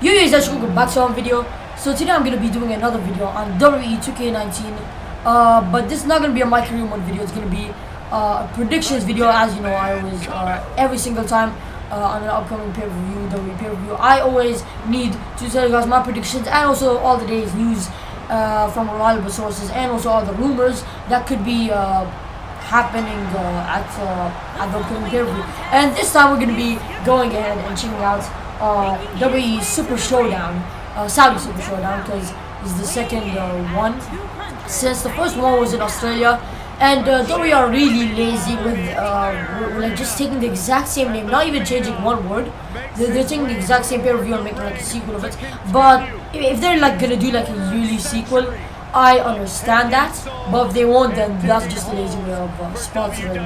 Yo guys, welcome back to our video. So today I'm gonna be doing another video on WWE 2K19. But this is not gonna be a My Career Mode video. It's gonna be a predictions video. As you know, I always every single time on an upcoming pay-per-view, WWE pay-per-view, I always need to tell you guys my predictions and also all the day's news from reliable sources and also all the rumors that could be happening at the upcoming pay-per-view. And this time we're gonna be going ahead and checking out WWE Super-Showdown, Saudi Super-Showdown, because it's the second one since the first one was in Australia. And WWE are really lazy with like just taking the exact same name, not even changing one word. They're taking the exact same pay-per-view and making like a sequel of it. But if they're like gonna do like a yearly sequel, I understand that. But if they won't, then that's just a lazy way of sponsoring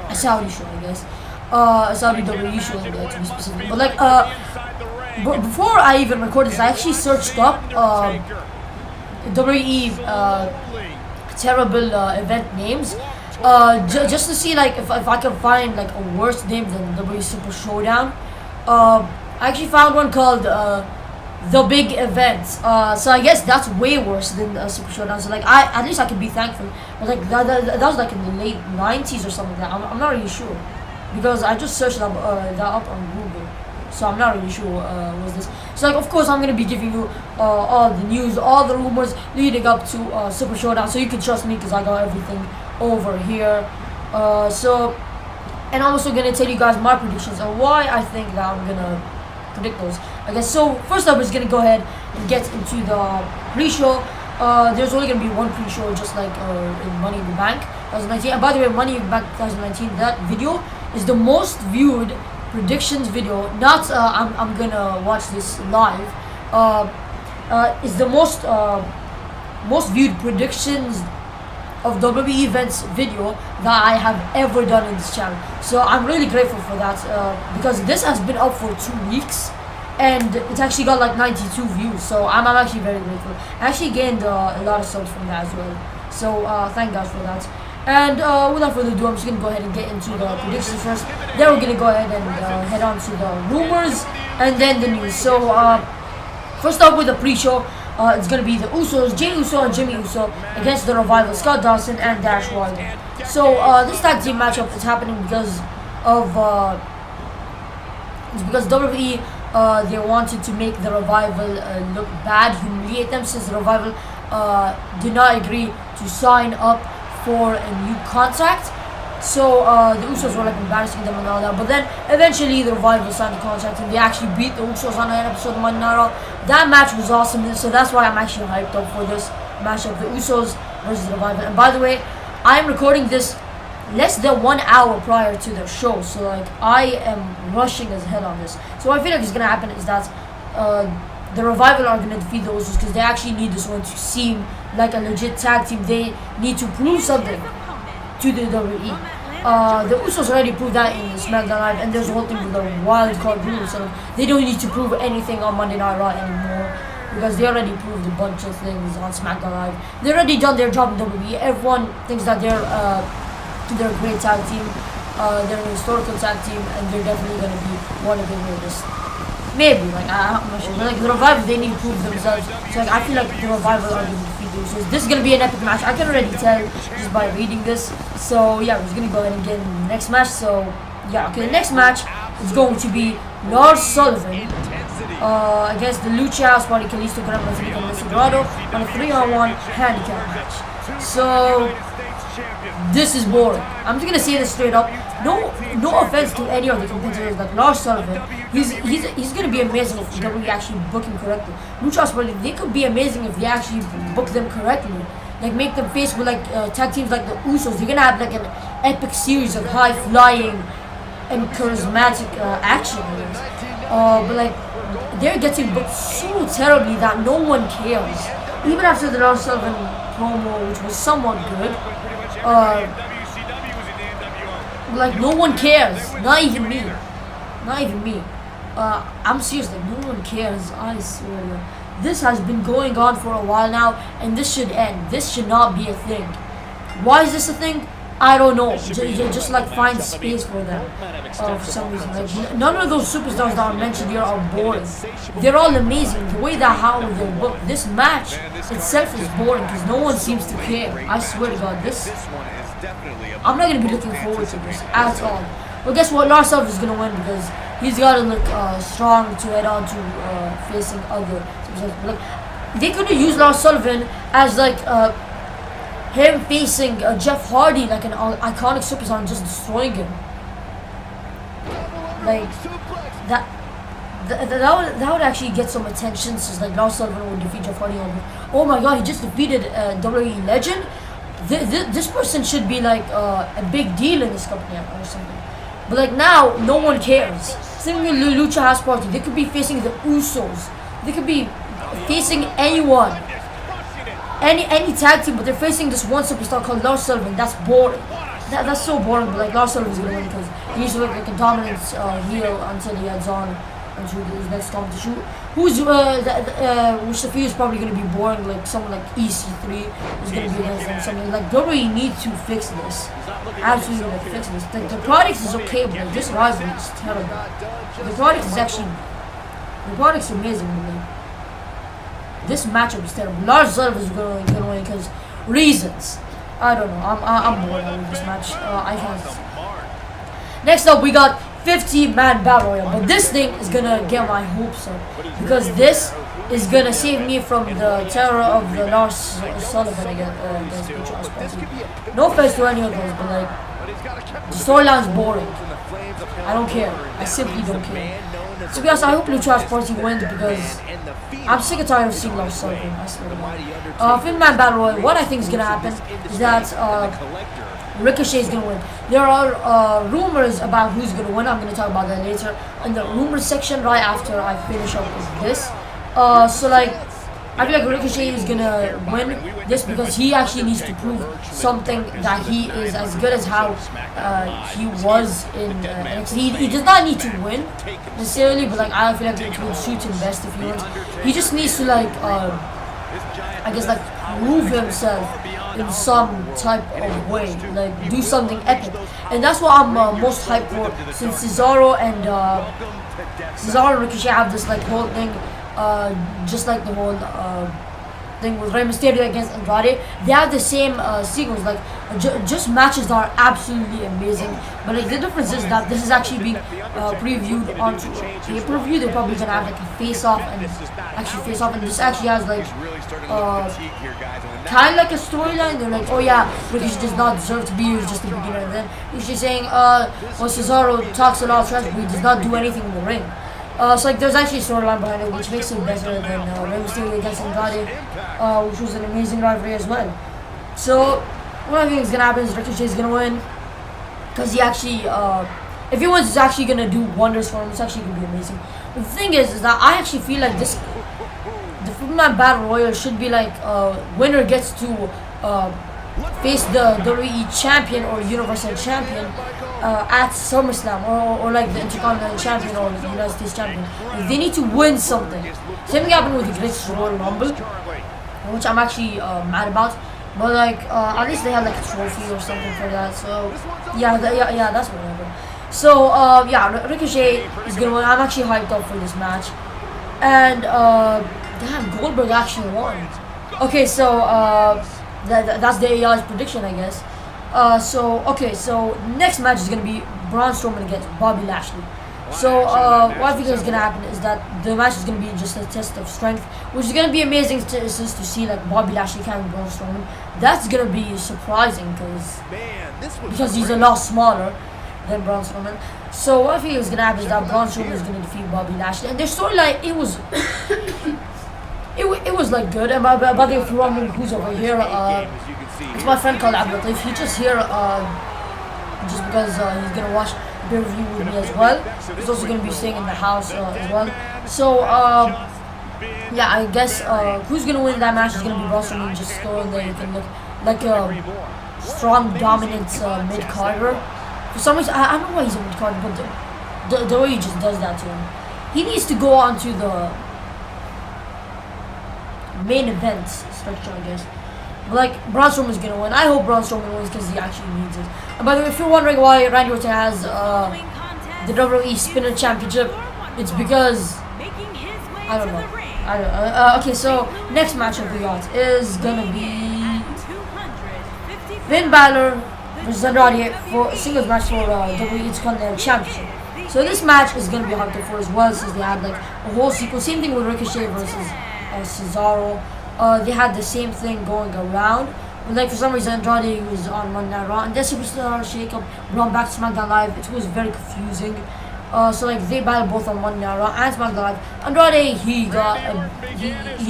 a Saudi show, I guess. A Saudi WWE show to be specific. But like before I even recorded this, I actually searched up WWE terrible event names just to see like if I can find like a worse name than WWE Super-Showdown. I actually found one called The Big Event. So I guess that's way worse than Super-Showdown. So like at least I can be thankful. But like that was like in the late 90s or something like that. I'm not really sure, because I just searched that up on Google, so I'm not really sure what was this. So like of course I'm gonna be giving you all the news, all the rumors leading up to Super-Showdown, so you can trust me because I got everything over here. And I'm also gonna tell you guys my predictions and why I think that I'm gonna predict those, I guess. So first up is gonna go ahead and get into the pre-show. There's only gonna be one pre-show, just like in Money in the Bank 2019. And by the way, Money in the Bank 2019, that video is the most viewed predictions video. Not I'm gonna watch this live. Is the most viewed predictions of WWE events video that I have ever done in this channel. So I'm really grateful for that because this has been up for 2 weeks and it's actually got like 92 views. So I'm actually very grateful. I actually gained a lot of subs from that as well. So thank God for that. And without further ado, I'm just going to go ahead and get into the predictions first. Then we're going to go ahead and head on to the rumors and then the news. So first up with the pre-show, it's going to be the Usos, Jey Uso and Jimmy Uso against the Revival, Scott Dawson and Dash Wilder. So this tag team matchup is happening because of WWE they wanted to make the Revival look bad, humiliate them, since the Revival did not agree to sign up for a new contract. So the Usos were like embarrassing them and all that, but then eventually the Revival signed the contract and they actually beat the Usos on an episode of Monday Night Raw. That match was awesome, so that's why I'm actually hyped up for this matchup, the Usos versus the Revival. And by the way, I'm recording this less than 1 hour prior to the show, so like I am rushing as hell on this. So what I feel like is gonna happen is that the Revival are gonna defeat the Usos because they actually need this one to seem like a legit tag team. They need to prove something to the WWE. The Usos already proved that in SmackDown Live, and there's a whole thing with the wild card rules. So they don't need to prove anything on Monday Night Raw anymore because they already proved a bunch of things on SmackDown Live. They already done their job in WWE. Everyone thinks that they're a great tag team. They're an historical tag team, and they're definitely gonna be one of the greatest. Maybe, like I'm not sure, but like the Revival, they need to prove themselves. So like I feel like the Revival are going to defeat the Usos. This is going to be an epic match. I can already tell just by reading this. So yeah, we're just going to go ahead and get in the next match. So yeah, okay, the next match is going to be Lars Sullivan against the Lucha House Party, Kalisto, Guerrero, and Desperado on a 3-on-1 handicap match. So this is boring. I'm just gonna say this straight up. No offense to any of the competitors, like Lars Sullivan. He's gonna be amazing if WWE actually book him correctly. Lucha House Party, they could be amazing if they actually book them correctly. Like make them face with like tag teams like the Usos. They're gonna have like an epic series of high flying and charismatic action. But like they're getting booked so terribly that no one cares. Even after the Lars Sullivan promo, which was somewhat good, like no one cares, not even me. I'm serious, like no one cares, I swear. This has been going on for a while now, and this should end. This should not be a thing. Why is this a thing? I don't know. Just like find space for them. For some reason, like none of those superstars that are mentioned here are boring. They're all amazing. The way that how they book this match itself is boring because no one seems to care. I swear to God, this. I'm not gonna be looking forward to this at all. Well, guess what? Lars Sullivan is gonna win because he's gotta look strong to head on to facing other superstars. Like, they could have used Lars Sullivan as like. Him facing Jeff Hardy like an iconic superstar and just destroying him. Like that would actually get some attention since like Lars Sullivan would defeat Jeff Hardy. Oh my God, he just defeated WWE legend. This person should be like a big deal in this company or something. But like now, no one cares. Same with Lucha House Party. They could be facing the Usos. They could be facing anyone. Any tag team, but they're facing this one superstar called Lars Sullivan. That's boring. That's so boring. But like Lars Sullivan's gonna win because he used to look like a dominant heel until he heads on into his next competition. Which the feud is probably gonna be boring. Like someone like EC3 is gonna be against them. Something like WWE need to fix this. Absolutely, like, fix this. The product is okay, but like, this rivalry is terrible. The product is amazing. This matchup is terrible. Lars Sullivan is going to win because reasons. I don't know. I'm bored with this match. I can't. Next up, we got 50-man battle royal, but this thing is gonna get my hopes up because this is gonna save me from the terror of the Lars Sullivan against Charles Party. No offense to any of those, but like the storyline's boring. I don't care. I simply don't care. To be honest, I hope Lucha's Party wins because I'm sick and tired of seeing Lars Sullivan. I swear to God. 50-man battle royal. What I think is gonna happen is that Ricochet is gonna win. There are rumors about who's gonna win. I'm gonna talk about that later in the rumors section right after I finish up with this. So like, I feel like Ricochet is gonna win this because he actually needs to prove something that he is as good as how he was in NXT. He does not need to win necessarily, but like I feel like it would suit him best if he wins. He just needs to like, I guess like prove himself in some type of way, like do something epic, and that's what I'm most hyped for. Since Cesaro and Ricochet have this like whole thing. Just like the whole thing with Rey Mysterio against Andrade, they have the same sequence, like just matches that are absolutely amazing. But like the difference is that this is actually being previewed onto pay-per-view. They're probably gonna have like a face-off and this actually has like kind of like a storyline. They're like, oh yeah, Ricochet does not deserve to be here, just the beginner. And then he's saying, well, Cesaro talks a lot of trash, but he does not do anything in the ring. So like there's actually a storyline behind it which makes it better than Rey Mysterio against Andrade, which was an amazing rivalry as well. So what I think is gonna happen is Ricochet is gonna win because he actually, if he wins, it's actually gonna do wonders for him. It's actually gonna be amazing. But the thing is that I actually feel like the 50-man battle royal should be like winner gets to face the WWE champion or Universal champion at SummerSlam or like the Intercontinental champion or the United States champion. Like, they need to win something. Same thing happened with the Greatest Royal Rumble, which I'm actually mad about. But like at least they had like a trophy or something for that. So yeah, that's what happened. So yeah, Ricochet is gonna win. I'm actually hyped up for this match. And damn, Goldberg actually won. Okay, so that's the AI's prediction, I guess. So next match is gonna be Braun Strowman against Bobby Lashley. So what I think is gonna happen is that the match is gonna be just a test of strength, which is gonna be amazing to see like Bobby Lashley carrying Braun Strowman. That's gonna be surprising because he's a lot smaller than Braun Strowman. So what I think is gonna happen is that Braun Strowman is gonna defeat Bobby Lashley, and their storyline it was. It was like good, and by the way, if you're wondering who's over here, it's my friend called Andrade. He's just here just because he's gonna watch the review with me as well. He's also gonna be staying in the house as well. So yeah, I guess who's gonna win that match is gonna be Braun Strowman. Just go in there and look like a strong, dominant mid-carder. For some reason, I don't know why he's a mid-carder, but the way he just does that to him. He needs to go on to the main event structure, I guess. But like Braun Strowman's gonna win. I hope Braun Strowman wins because he actually needs it. And by the way, if you're wondering why Randy Orton has the WWE Spinner Championship, it's because I don't know. Okay, so next matchup we got is gonna be Finn Balor versus Andrade for a singles match for WWE Intercontinental Championship. So this match is gonna be hardcore for as well, since they had like a whole sequence. Same thing with Ricochet versus Cesaro. They had the same thing going around. But like for some reason Andrade was on Monday Night Raw, and then Superstar Shakeup brought back to SmackDown Live. It was very confusing. So like they battled both on Monday Night Raw and SmackDown Live. Andrade he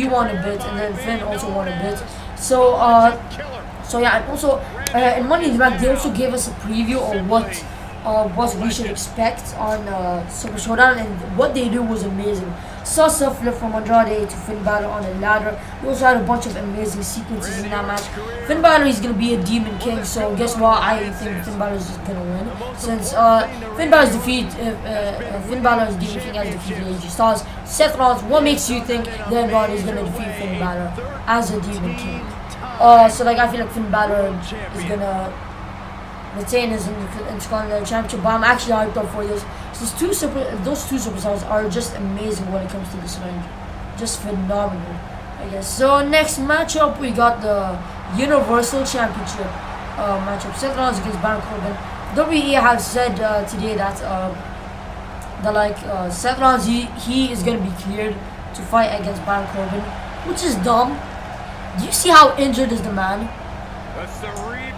won a bit, and then Finn also won a bit. So yeah, and also in Monday in the Bank they also gave us a preview of what we should expect on Super-Showdown, and what they do was amazing. Saucer flip from Andrade to Finn Balor on a ladder. We also had a bunch of amazing sequences in that match. Finn Balor is going to be a Demon King, so guess what? I think Finn Balor is going to win. Since Finn Balor's Demon King has defeated AJ Styles. Seth Rollins, what makes you think that Andrade is going to defeat Finn Balor as a Demon King? So like I feel like Finn Balor is going to retain his Intercontinental Championship, but I'm actually hyped up for this. Those two superstars are just amazing when it comes to this ring, just phenomenal, I guess. So next matchup we got the Universal Championship matchup. Seth Rollins against Baron Corbin. WWE have said today that Seth Rollins he is gonna be cleared to fight against Baron Corbin, which is dumb. Do you see how injured is the man?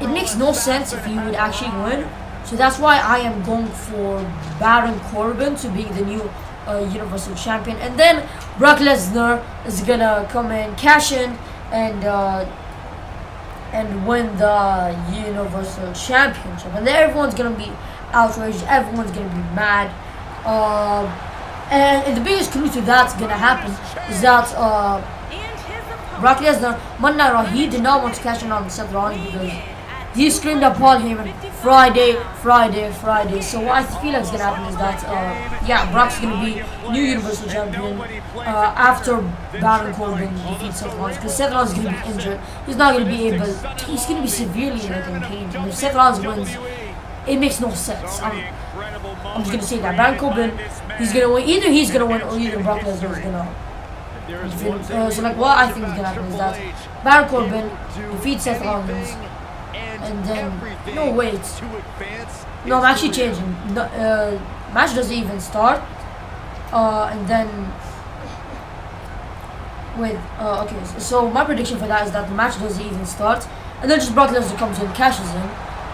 It makes no sense if he would actually win. So that's why I am going for Baron Corbin to be the new Universal Champion. And then Brock Lesnar is gonna come in, cash in, and win the Universal Championship. And then everyone's gonna be outraged. Everyone's gonna be mad. And the biggest clue to that's gonna happen is that Brock Lesnar, Monday Night Raw, he did not want to cash in on Seth Rollins because he screamed at Paul Heyman, Friday. So what I feel like is going to happen is that, Brock's going to be new Universal Champion after Baron Corbin defeats Seth Rollins. Because Seth Rollins is going to be injured. He's not going to be able, he's going to be severely in pain. And if Seth Rollins wins, it makes no sense. I'm just going to say that. Baron Corbin, he's going to win. Either he's going to win or either Brock Lesnar is going to win. So like what I think is going to happen is that Baron Corbin defeats Seth Rollins. And then, no wait, no, I'm actually changing, match doesn't even start, and then, wait, okay, so my prediction for that is that the match doesn't even start, and then just Brock Lesnar comes in, cashes in,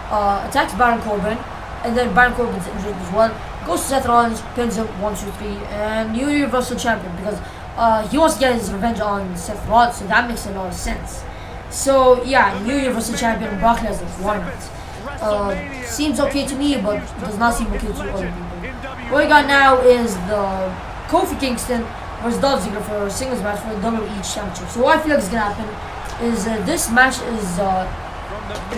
attacks Baron Corbin, and then Baron Corbin's injured as well, goes to Seth Rollins, pins him, 1, 2, 3, and new Universal Champion, because he wants to get his revenge on Seth Rollins, so that makes a lot of sense. So yeah, new Universal Champion Brock Lesnar, why not? Seems okay to me, but does not seem okay to other people. What we got now is the Kofi Kingston versus Dolph Ziggler for a singles match for the WWE Championship. So what I feel like is gonna happen is this match is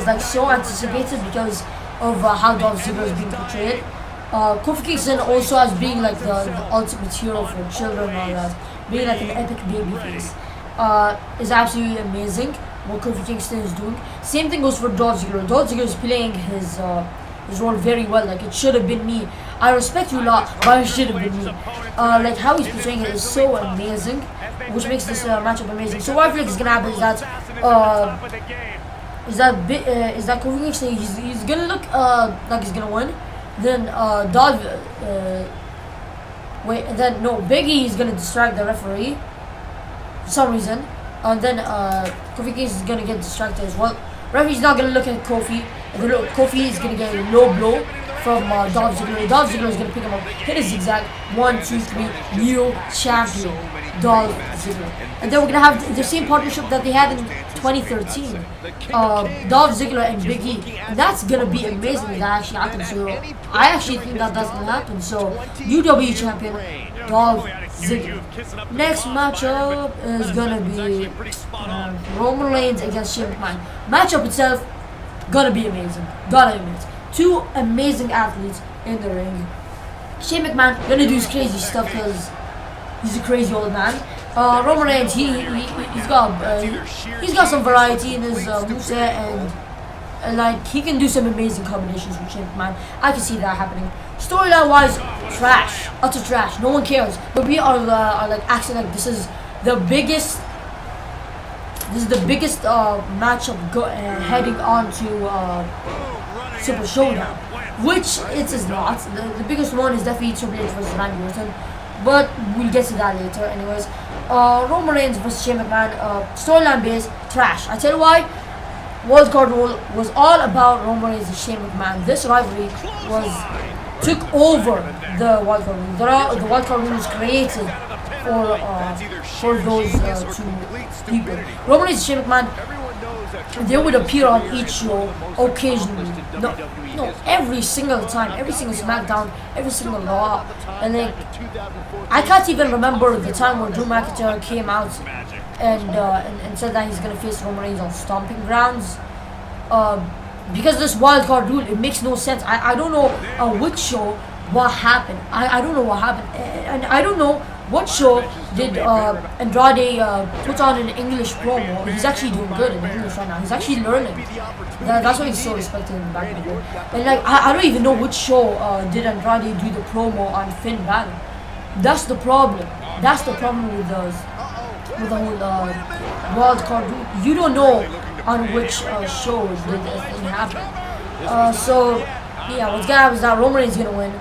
like so anticipated because of how Dolph Ziggler is being portrayed. Kofi Kingston also as being like the ultimate hero for children and all that, being like an epic babyface, is absolutely amazing. What Kofi Kingston is doing. Same thing goes for Dolph Ziggler. Dolph Ziggler is playing his role very well. Like it should have been me. I respect you a lot, but it should have been me. Like how he's portraying it is so amazing, which makes this matchup amazing. So what I feel like is gonna happen is that Kofi Kingston he's gonna look like he's gonna win. Then Big E is gonna distract the referee for some reason. And then Kofi Kingston is gonna get distracted as well. Referee's not gonna look at Kofi. Kofi is gonna get a low blow from Dolph Ziggler. Dolph Ziggler is gonna pick him up, hit a zigzag. 1, 2, 3, new champion, Dolph Ziggler. And then we're gonna have the same partnership that they had in 2013, Dolph Ziggler and Big E. And that's gonna be amazing if that actually happens. So I actually think that that's gonna happen. So WWE champion, Dolph Ziggler. Next matchup is gonna be Roman Reigns against Shane McMahon. Matchup itself gonna be amazing. Gotta admit, two amazing athletes in the ring. Shane McMahon gonna do his crazy stuff because he's a crazy old man. Roman Reigns, he's got some variety in his moveset, and like he can do some amazing combinations with Shane McMahon. I can see that happening. Storyline wise, trash, utter trash. No one cares. But we are like acting like this is the biggest. This is the biggest matchup heading on to Super-Showdown, which it is not. The biggest one is definitely Triple H versus Randy Orton, but we'll get to that later. Anyways, Roman Reigns versus Shane McMahon, storyline based, trash. I tell you why. World Card Rule was all about Roman Reigns and Shane McMahon. This rivalry took over the Wild Card Rule. The Wild Card Rule was created for those two people. Roman Reigns and Shane McMahon, they would appear on each show occasionally. No, every single time, every single SmackDown, every single Raw. And like, I can't even remember the time when Drew McIntyre came out and said that he's gonna face Roman Reigns on stomping grounds. Because this wild card rule, it makes no sense. I don't know which show what happened. I don't know what happened, and I don't know what show did Andrade put on an English promo. He's actually doing good in English right now. He's actually learning. That's why he's so respected in the back of the day. And like I don't even know which show did Andrade do the promo on Finn Balor. That's the problem. That's the problem with the whole wild card rule. You don't know on which show did the thing happen. So yeah, what's gonna happen is that Roman Reigns is gonna win.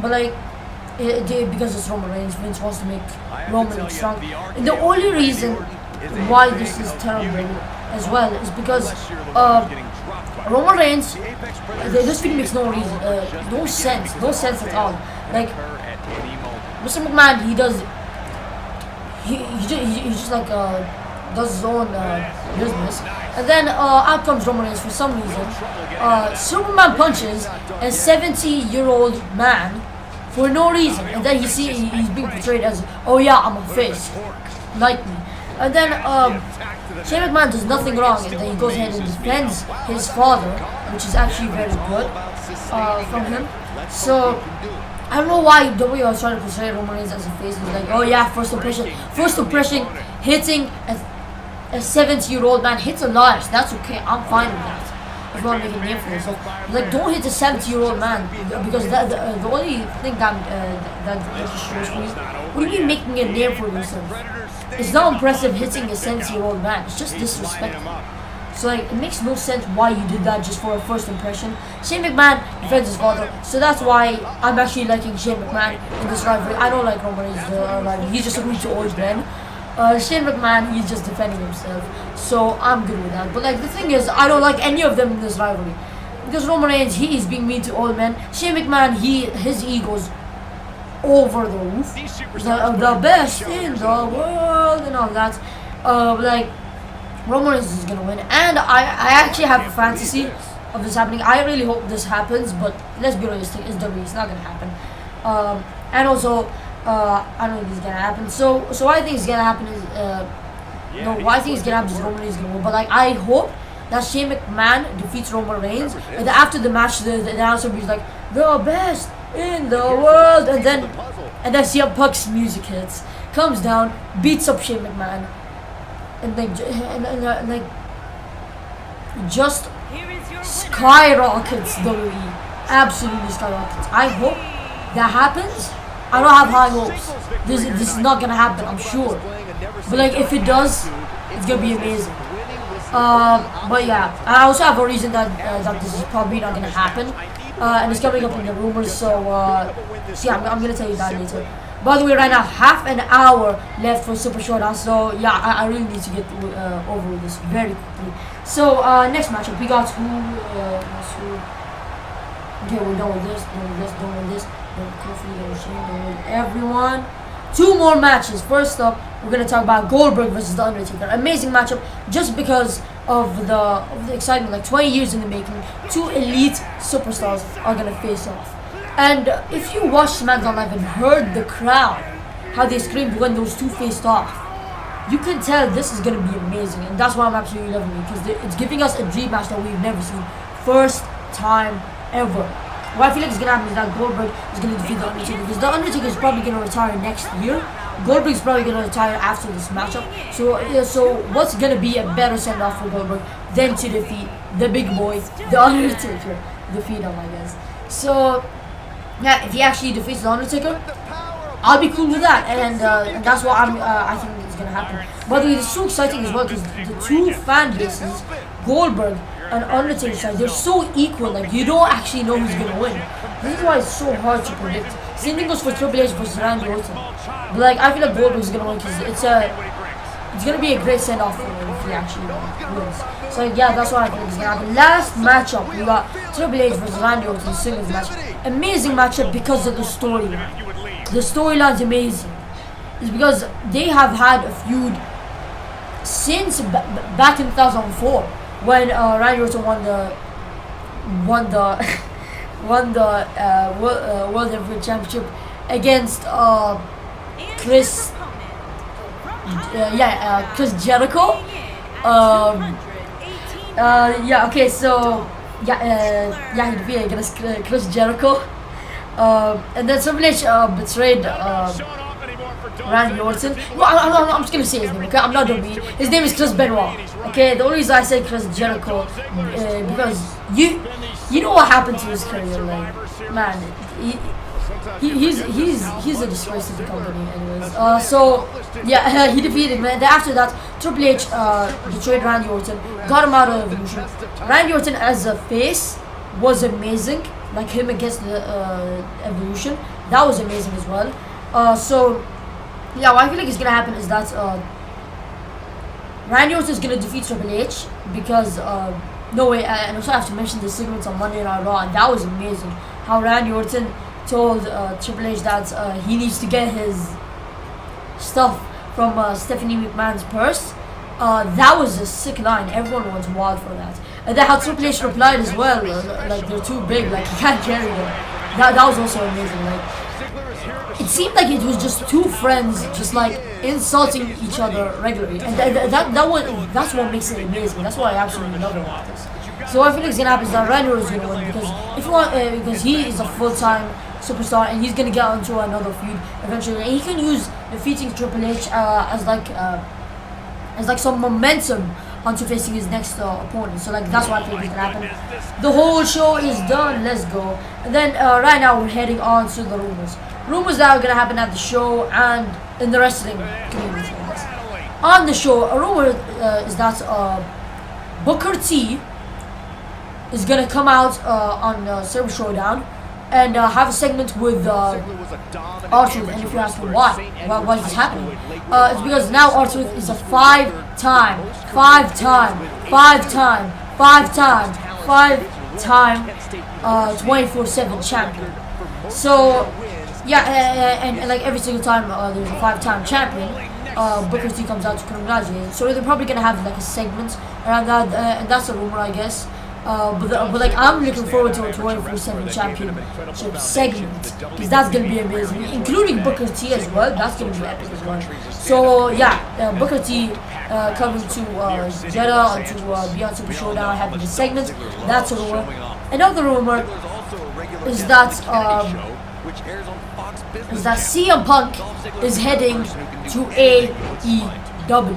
But like because it's Roman Reigns, Vince wants to make Roman look strong. And the only reason why this is terrible as well is because Roman Reigns, this thing makes no reason, no sense at all. Like Mr. McMahon, he just like does his own business, and then out comes Roman Reigns for some reason. Superman punches a 70-year-old man for no reason, and then he's being portrayed as, oh yeah, I'm a face, like me. And then Shane McMahon does nothing wrong, and then he goes ahead and defends his father, which is actually very good from him. So I don't know why WWE was trying to portray Roman Reigns as a face. He's like, oh yeah, first impression, hitting a 70-year-old man hits a lot. That's okay. I'm fine with that. If you want to make a name for yourself, like don't hit a 70-year-old man, because the only thing that just shows me, what do you mean making a name for yourself? It's not impressive hitting a 70-year-old man. It's just disrespectful. So like, it makes no sense why you did that just for a first impression. Shane McMahon defends his father, so that's why I'm actually liking Shane McMahon in this rivalry. I don't like Roman Reigns rivalry. He's just a weak to old men. Shane McMahon, he's just defending himself, so I'm good with that. But like the thing is, I don't like any of them in this rivalry, because Roman Reigns, he is being mean to old men. Shane McMahon, his ego's over the roof, the best in the world and all that. Like Roman Reigns is gonna win, and I actually have a fantasy of this happening. I really hope this happens, but let's be realistic, it's WWE, it's not gonna happen. And also, I don't think it's gonna happen. So what I think is gonna happen is, what I think is gonna happen is Roman Reigns is gonna win. But like, I hope that Shane McMahon defeats Roman Reigns, and then after the match, the announcer will be like, the best in the world, and then CM Punk's music hits, comes down, beats up Shane McMahon, and like just skyrockets WWE, absolutely skyrockets. I hope that happens. I don't have high hopes. This is not gonna happen, I'm sure. But like, if it does, it's gonna be amazing. But yeah, I also have a reason that this is probably not gonna happen, and it's coming up in the rumors. So yeah, I'm gonna tell you that later. By the way, right now, half an hour left for Super-Showdown. So yeah, I really need to get over with this very quickly. So next matchup, we got who? Okay, we're done with this. Done with this. Everyone. 2 more matches. First up, we're gonna talk about Goldberg versus The Undertaker. Amazing matchup, just because of the excitement. Like 20 years in the making, 2 elite superstars are gonna face off. And if you watched SmackDown Live and heard the crowd, how they screamed when those 2 faced off, you can tell this is gonna be amazing. And that's why I'm absolutely loving it, because it's giving us a dream match that we've never seen, first time ever. what I feel like is gonna happen is that Goldberg is gonna defeat the Undertaker, because the Undertaker is probably gonna retire next year. Goldberg is probably gonna retire after this matchup. So what's gonna be a better send off for Goldberg than to defeat the big boy, the Undertaker, defeat him, I guess. So yeah, if he actually defeats the Undertaker, I'll be cool with that, and that's what I think is gonna happen. By the way, it's so exciting as well because the two fan bases, Goldberg and Undertaker side, they're so equal. Like, you don't actually know who's gonna win. This is why it's so hard to predict. Same thing goes for Triple H versus Randy Orton. But like, I feel like Goldberg's gonna win because it's gonna be a great send off for him if he actually wins. So yeah, that's what I think is gonna happen. Last matchup, we got Triple H versus Randy Orton singles match. Amazing matchup because of the storyline. The storyline's amazing. It's because they have had a feud since back in 2004 when Randy Orton won the World Heavyweight Championship against Chris Jericho. Okay, so he defeated against Chris Jericho. And then Triple H betrayed Randy Orton. Well, I'm just gonna say his name, okay? I'm not WWE. His name is Chris Benoit. Okay, the only reason I said Chris Jericho because you know what happened to his career, like, man. He's a disgrace to the company, anyways. He defeated him. And after that, Triple H betrayed Randy Orton, got him out of Evolution. Randy Orton as a face was amazing. Like him against the Evolution, that was amazing as well. What I feel like is gonna happen is that Randy Orton is gonna defeat Triple H because and also I have to mention the segments on Monday Night Raw, and that was amazing. How Randy Orton told Triple H that he needs to get his stuff from Stephanie McMahon's purse. That was a sick line. Everyone was wild for that. And then how Triple H replied as well, like they're too big, like you can't carry them. That was also amazing. Like, it seemed like it was just two friends just like insulting each other regularly, and that's what makes it amazing. That's why I absolutely love it about this. So what I feel like is gonna happen is that Randy Orton is gonna win because he is a full-time superstar and he's gonna get into another feud eventually, and he can use defeating Triple H as like some momentum onto facing his next opponent. So like that's what I think is gonna happen. The whole show is done. Let's go. And then right now we're heading on to the rumors. Rumors that are gonna happen at the show and in the wrestling community. On the show, a rumor is that Booker T is gonna come out on Super-Showdown and have a segment with R-Truth. And if you ask me why is this happening? It's because now R-Truth is a five-time 24/7 champion. So yeah, and like every single time there's a 5-time champion, Booker T comes out to congratulate him. So they're probably gonna have like a segment around that, and that's a rumor, I guess. But like I'm looking forward to a 24/7 championship segment because that's gonna be amazing, including Booker T as well. That's gonna be epic as well. So yeah, Booker T coming to Jeddah to be on Super-Showdown, having a segment. That's a rumor. Another rumor is that CM Punk is heading to AEW.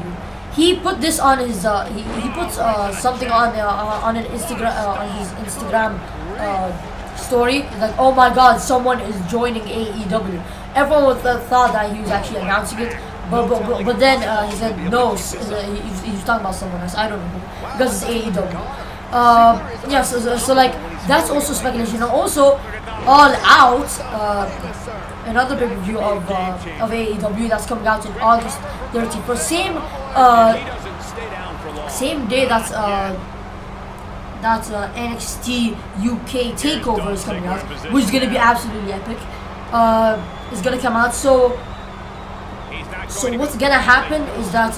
He put this on his he puts something on an Instagram on his Instagram story. Like, oh my God, someone is joining AEW. Everyone thought that he was actually announcing it, but then he said no. He was talking about someone else. I don't know who, because it's AEW. So like that's also speculation. And also, All Out, another pay-per-view of AEW that's coming out in August 31st. Same day that's NXT UK Takeover is coming out, which is gonna be absolutely epic. It's gonna come out. So what's gonna happen is that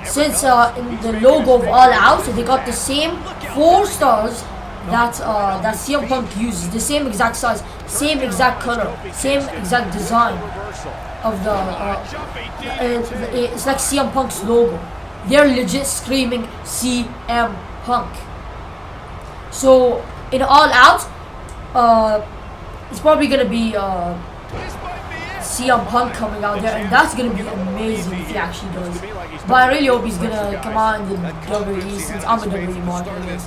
since in the logo of All Out, they got the same 4 stars that CM Punk uses, the same exact size, same exact color, same exact design of the it's like CM Punk's logo. They're legit screaming CM Punk. So in All Out, it's probably gonna be CM Punk coming out there, and that's gonna be amazing if he actually does. But I really hope he's gonna come out in the WWE, since I'm a WWE market.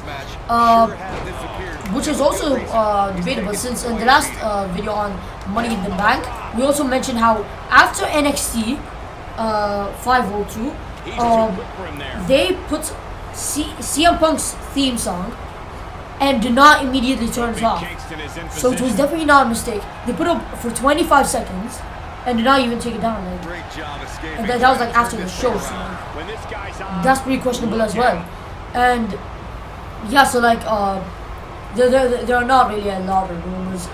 Which is also debatable, since in the last video on Money in the Bank, we also mentioned how after NXT 502, they put CM Punk's theme song and did not immediately turn it off. So it was definitely not a mistake. They put it up for 25 seconds and did not even take it down. And that was like after the show, so that's pretty questionable as well. And yeah, so like there are not really a lot of rumors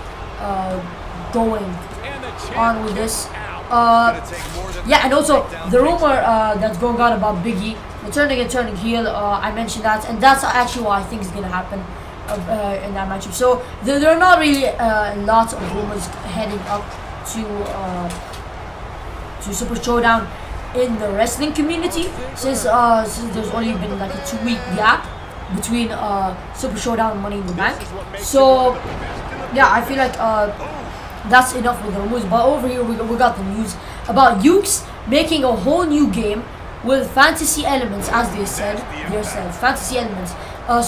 going on with this. Yeah, and also the rumor that's going on about Big E returning and turning heel, I mentioned that, and that's actually what I think is going to happen in that matchup. So there are not really lots of rumors heading up to Super-Showdown in the wrestling community, since there's only been like a 2-week gap between Super-Showdown and Money in the Bank. So yeah, I feel like that's enough with the rumors. But over here we got the news about Ukes making a whole new game with fantasy elements, as they said fantasy elements.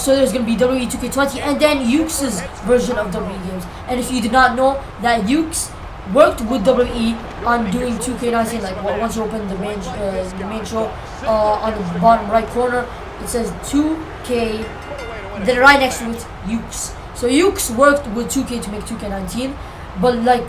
So there's going to be WWE 2K20 and then Ukes' version of WWE games. And if you did not know, that Ukes worked with WWE on doing 2K19, like once you open the main show, on the bottom right corner it says 2K, then right next to it Ukes. So Ukes worked with 2K to make 2K19, but like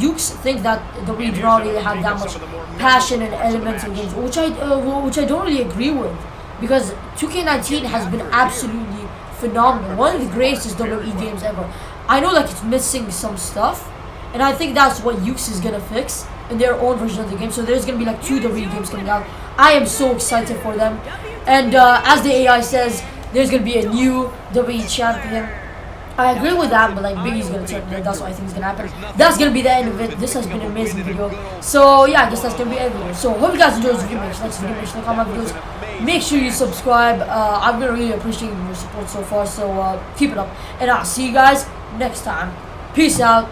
Ukes think that WWE do not really have that much passion and elements in games, which I don't really agree with, because 2K19 has been absolutely phenomenal, one of the greatest WWE games ever. I know like it's missing some stuff, and I think that's what Ukes is gonna fix in their own version of the game. So there's gonna be like 2 WWE games coming out. I am so excited for them. And as the AI says, there's gonna be a new WWE champion. I agree with that, but like Big E's gonna turn. That's what I think is gonna happen. That's gonna be the end of it. This has been an amazing video. So yeah, I guess that's gonna be it. So hope you guys enjoyed this video. Make sure to like, comment on my videos. Make sure you subscribe. I've been really appreciating your support so far. So keep it up, and I'll see you guys next time. Peace out.